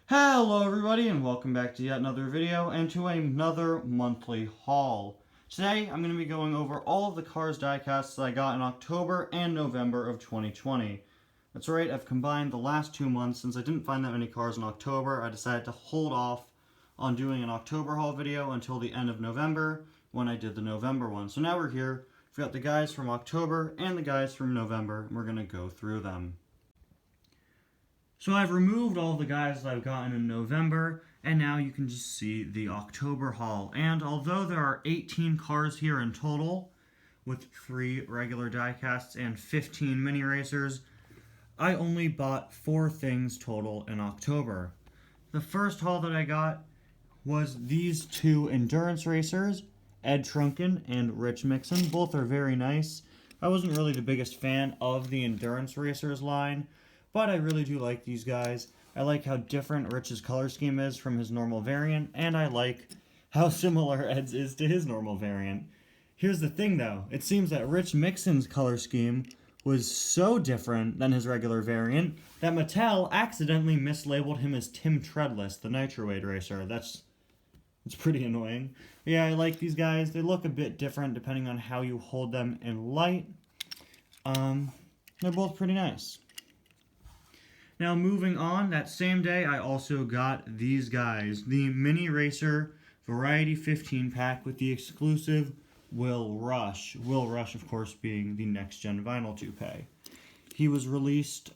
Hello everybody and welcome back to yet another video and to another monthly haul. Today I'm going to be going over all of the Cars diecasts that I got in October and November of 2020. That's right, I've combined the last 2 months. Since I didn't find that many cars in October, I decided to hold off on doing an October haul video until the end of November when I did the November one. So now we're here, we've got the guys from October and the guys from November, and we're going to go through them. So I've removed all the guys that I've gotten in November, and now you can just see the October haul. And although there are 18 cars here in total, with 3 regular diecasts and 15 mini racers, I only bought 4 things total in October. The first haul that I got was these 2 endurance racers, Ed Trunken and Rich Mixon. Both are very nice. I wasn't really the biggest fan of the endurance racers line, but I really do like these guys. I like how different Rich's color scheme is from his normal variant, and I like how similar Ed's is to his normal variant. Here's the thing though, it seems that Rich Mixon's color scheme was so different than his regular variant that Mattel accidentally mislabeled him as Tim Treadless, the Nitroade racer. It's pretty annoying. But yeah, I like these guys. They look a bit different depending on how you hold them in light. They're both pretty nice. Now moving on, that same day I also got these guys. The Mini Racer Variety 15 pack with the exclusive Will Rush. Will Rush, of course, being the Next Gen Vinyl toupee. He was released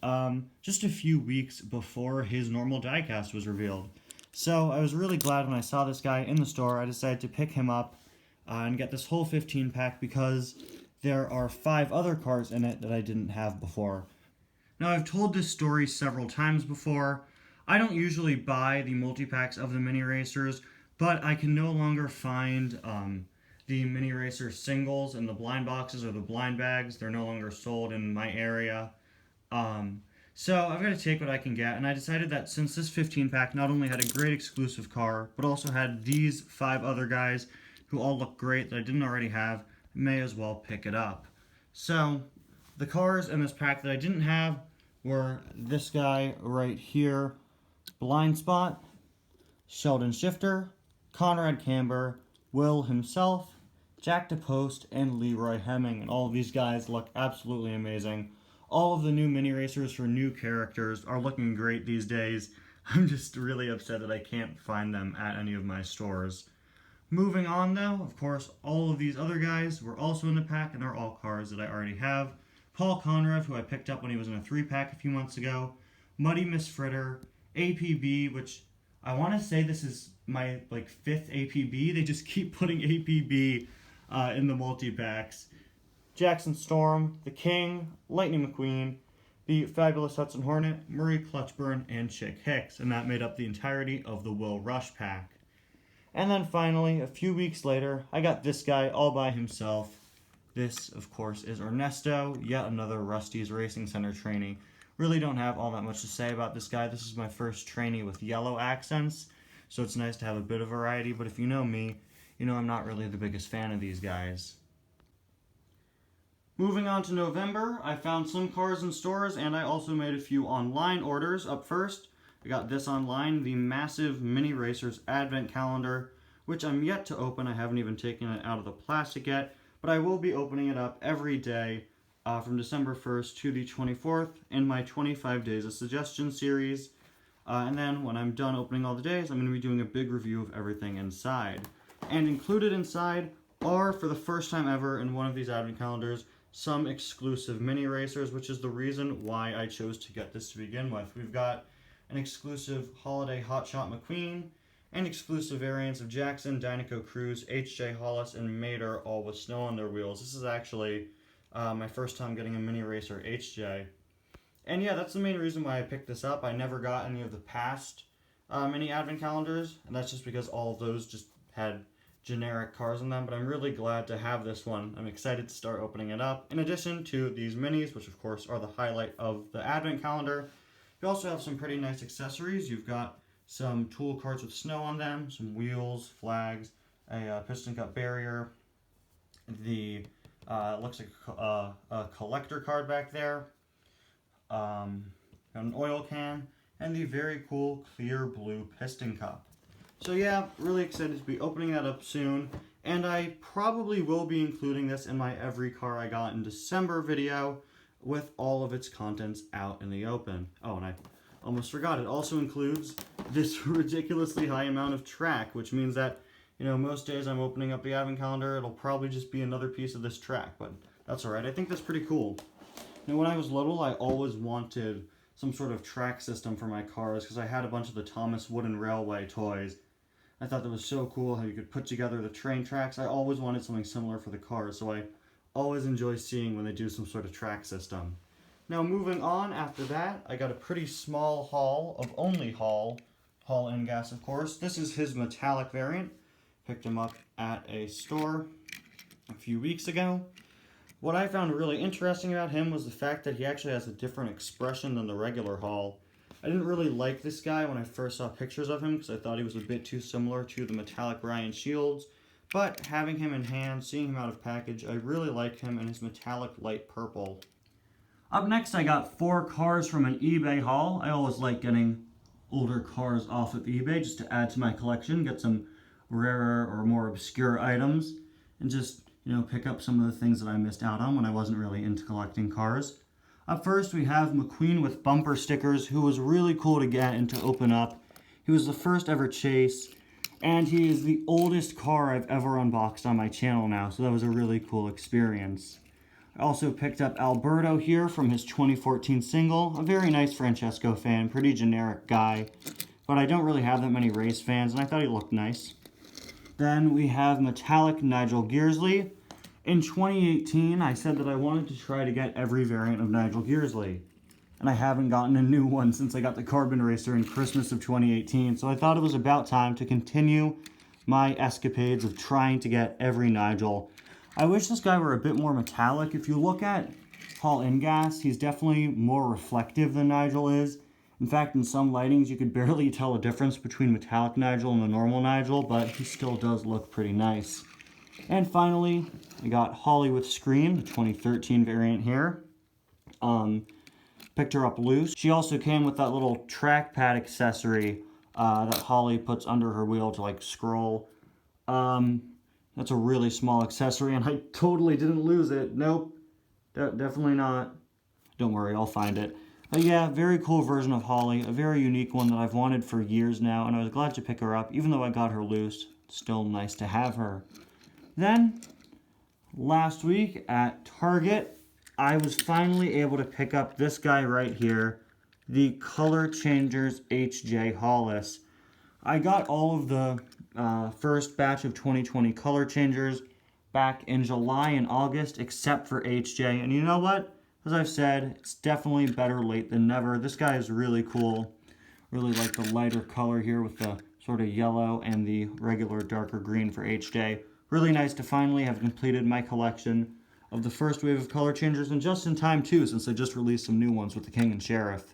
just a few weeks before his normal diecast was revealed. So I was really glad when I saw this guy in the store. I decided to pick him up and get this whole 15 pack because there are 5 other cars in it that I didn't have before. Now, I've told this story several times before. I don't usually buy the multi-packs of the mini racers, but I can no longer find the mini racer singles in the blind boxes or the blind bags. They're no longer sold in my area. So I've got to take what I can get, and I decided that since this 15-pack not only had a great exclusive car, but also had these 5 other guys who all look great that I didn't already have, I may as well pick it up. So the cars in this pack that I didn't have were this guy right here, Blind Spot, Sheldon Shifter, Conrad Camber, Will himself, Jack DePost, and Leroy Hemming. And all of these guys look absolutely amazing. All of the new mini racers for new characters are looking great these days. I'm just really upset that I can't find them at any of my stores. Moving on though, of course, all of these other guys were also in the pack, and they're all cars that I already have. Paul Conrev, who I picked up when he was in a 3-pack a few months ago. Muddy Miss Fritter. APB, which I want to say this is my 5th APB. They just keep putting APB in the multi-packs. Jackson Storm, The King, Lightning McQueen, the Fabulous Hudson Hornet, Murray Clutchburn, and Chick Hicks. And that made up the entirety of the Will Rush pack. And then finally, a few weeks later, I got this guy all by himself. This, of course, is Ernesto, yet another Rusty's Racing Center trainee. Really don't have all that much to say about this guy. This is my first trainee with yellow accents, so it's nice to have a bit of variety, but if you know me, you know I'm not really the biggest fan of these guys. Moving on to November, I found some cars in stores, and I also made a few online orders. Up first, I got this online, the massive Mini Racers Advent Calendar, which I'm yet to open. I haven't even taken it out of the plastic yet, but I will be opening it up every day from December 1st to the 24th in my 25 Days of Suggestion series. And then when I'm done opening all the days, I'm going to be doing a big review of everything inside. And included inside are, for the first time ever in one of these advent calendars, some exclusive mini racers, which is the reason why I chose to get this to begin with. We've got an exclusive Holiday Hotshot McQueen, and exclusive variants of Jackson, Dinoco Cruz, H.J. Hollis, and Mater, all with snow on their wheels. This is actually my first time getting a mini racer H.J. And yeah, that's the main reason why I picked this up. I never got any of the past mini advent calendars, and that's just because all of those just had generic cars in them, but I'm really glad to have this one. I'm excited to start opening it up. In addition to these minis, which of course are the highlight of the advent calendar, you also have some pretty nice accessories. You've got some tool carts with snow on them, some wheels, flags, a piston cup barrier, the looks like a collector card back there, an oil can, and the very cool clear blue piston cup. So yeah, really excited to be opening that up soon, and I probably will be including this in my every car I got in December video with all of its contents out in the open. Oh, and I almost forgot, it also includes this ridiculously high amount of track, which means that, you know, most days I'm opening up the advent calendar, it'll probably just be another piece of this track, but that's alright. I think that's pretty cool. You know, when I was little, I always wanted some sort of track system for my cars because I had a bunch of the Thomas Wooden Railway toys. I thought that was so cool how you could put together the train tracks. I always wanted something similar for the cars, so I always enjoy seeing when they do some sort of track system. Now moving on, after that, I got a pretty small haul of only Hall and Gas, of course. This is his metallic variant. Picked him up at a store a few weeks ago. What I found really interesting about him was the fact that he actually has a different expression than the regular Hall. I didn't really like this guy when I first saw pictures of him because I thought he was a bit too similar to the metallic Ryan Shields, but having him in hand, seeing him out of package, I really like him in his metallic light purple. Up next, I got 4 cars from an eBay haul. I always like getting older cars off of eBay just to add to my collection, get some rarer or more obscure items, and just, you know, pick up some of the things that I missed out on when I wasn't really into collecting cars. Up first, we have McQueen with bumper stickers, who was really cool to get and to open up. He was the first ever Chase, and he is the oldest car I've ever unboxed on my channel now, so that was a really cool experience. I also picked up Alberto here from his 2014 single, a very nice Francesco fan, pretty generic guy, but I don't really have that many race fans, and I thought he looked nice. Then we have metallic Nigel Gearsley. In 2018, I said that I wanted to try to get every variant of Nigel Gearsley, and I haven't gotten a new one since I got the Carbon Racer in Christmas of 2018, so I thought it was about time to continue my escapades of trying to get every Nigel. I wish this guy were a bit more metallic. If you look at Hall and Gas, he's definitely more reflective than Nigel is. In fact, in some lightings, you could barely tell a difference between metallic Nigel and the normal Nigel, but he still does look pretty nice. And finally, I got Holly with Scream, the 2013 variant here. Picked her up loose. She also came with that little trackpad accessory that Holly puts under her wheel to like scroll. That's a really small accessory, and I totally didn't lose it. Nope, definitely not. Don't worry, I'll find it. But yeah, very cool version of Holly, a very unique one that I've wanted for years now, and I was glad to pick her up, even though I got her loose. It's still nice to have her. Then, last week at Target, I was finally able to pick up this guy right here, the Color Changers HJ Hollis. I got all of the first batch of 2020 Color Changers back in July and August, except for HJ. And you know what? As I've said, it's definitely better late than never. This guy is really cool. Really like the lighter color here with the sort of yellow and the regular darker green for HJ. Really nice to finally have completed my collection of the first wave of Color Changers, and just in time too, since they just released some new ones with the King and Sheriff.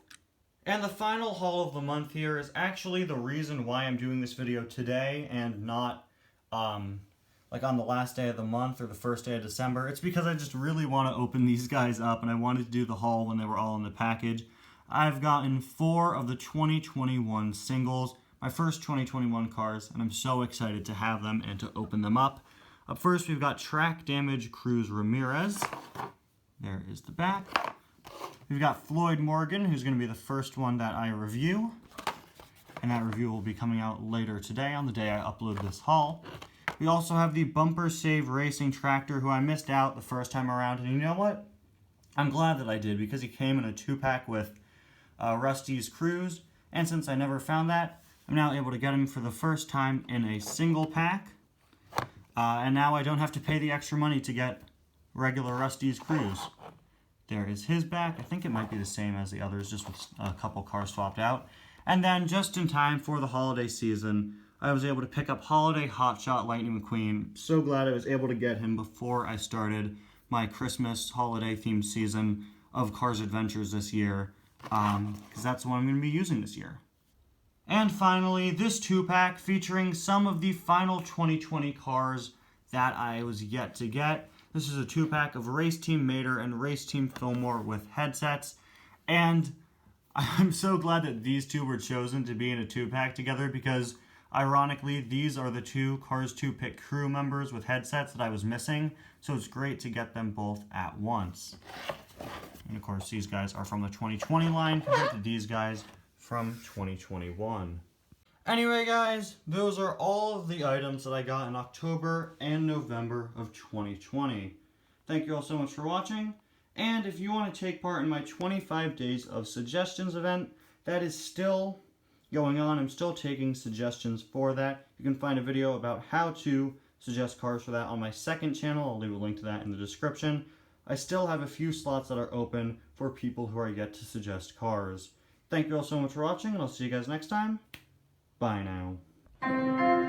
And the final haul of the month here is actually the reason why I'm doing this video today and not like on the last day of the month or the first day of December. It's because I just really want to open these guys up, and I wanted to do the haul when they were all in the package. I've gotten 4 of the 2021 singles, my first 2021 cars, and I'm so excited to have them and to open them up. Up first, we've got Track Damage Cruz Ramirez. There is the back. We've got Floyd Morgan, who's going to be the first one that I review. And that review will be coming out later today, on the day I upload this haul. We also have the Bumper Save Racing Tractor, who I missed out the first time around. And you know what? I'm glad that I did, because he came in a 2-pack with Rusty's Cruise. And since I never found that, I'm now able to get him for the first time in a single pack. And now I don't have to pay the extra money to get regular Rusty's Cruise. There is his back. I think it might be the same as the others, just with a couple cars swapped out. And then, just in time for the holiday season, I was able to pick up Holiday Hotshot Lightning McQueen. So glad I was able to get him before I started my Christmas holiday-themed season of Cars Adventures this year, because that's the one I'm going to be using this year. And finally, this 2-pack featuring some of the final 2020 cars that I was yet to get. This is a 2-pack of Race Team Mater and Race Team Fillmore with headsets. And I'm so glad that these two were chosen to be in a 2-pack together because, ironically, these are the two Cars 2 Pit crew members with headsets that I was missing, so it's great to get them both at once. And of course, these guys are from the 2020 line compared to these guys from 2021. Anyway, guys, those are all of the items that I got in October and November of 2020. Thank you all so much for watching. And if you want to take part in my 25 Days of Suggestions event, that is still going on. I'm still taking suggestions for that. You can find a video about how to suggest cars for that on my second channel. I'll leave a link to that in the description. I still have a few slots that are open for people who are yet to suggest cars. Thank you all so much for watching, and I'll see you guys next time. Bye now.